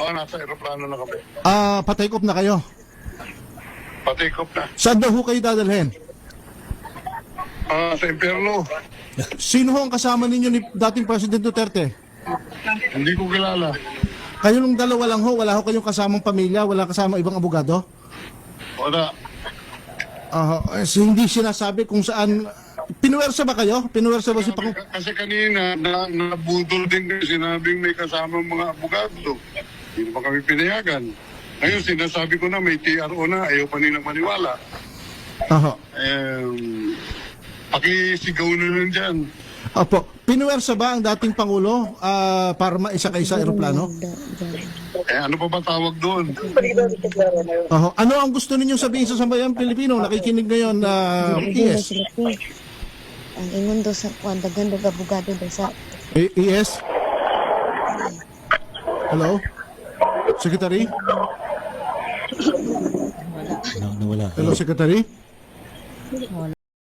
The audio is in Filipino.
nasa aeroplano na kami. Pa-take off na kayo. Pa-take off na. Saan daw ho kayo dadalhin? Sa impyerno. Sino ho ang kasama ninyo ni dating President Duterte? Hindi ko kilala. Kayo nung dalawa lang ho, wala ho kayong kasamang pamilya, wala kasamang ibang abogado? Wala. Hindi sinasabi kung saan. Pinuwersa ba kayo? Pinuwersa ba si Pang... Kasi kanina, nabudol din kayo, sinabing may kasamang mga abogado. Hindi pa kami pinayagan. Ngayon, sinasabi ko na may TRO na, ayaw pa nilang maniwala. Pakisigaw na lang dyan. Opo. Pinuwersa ba ang dating Pangulo para maisakay sa aeroplano? Ano pa ba tawag doon? Ano ang gusto ninyong sabihin sa sambayang Pilipino? Nakikinig ngayon na ES. Ang ingon do sa kuan daghan do abogado do sa ES? Hello? Secretary? Nawala. Hello, Secretary?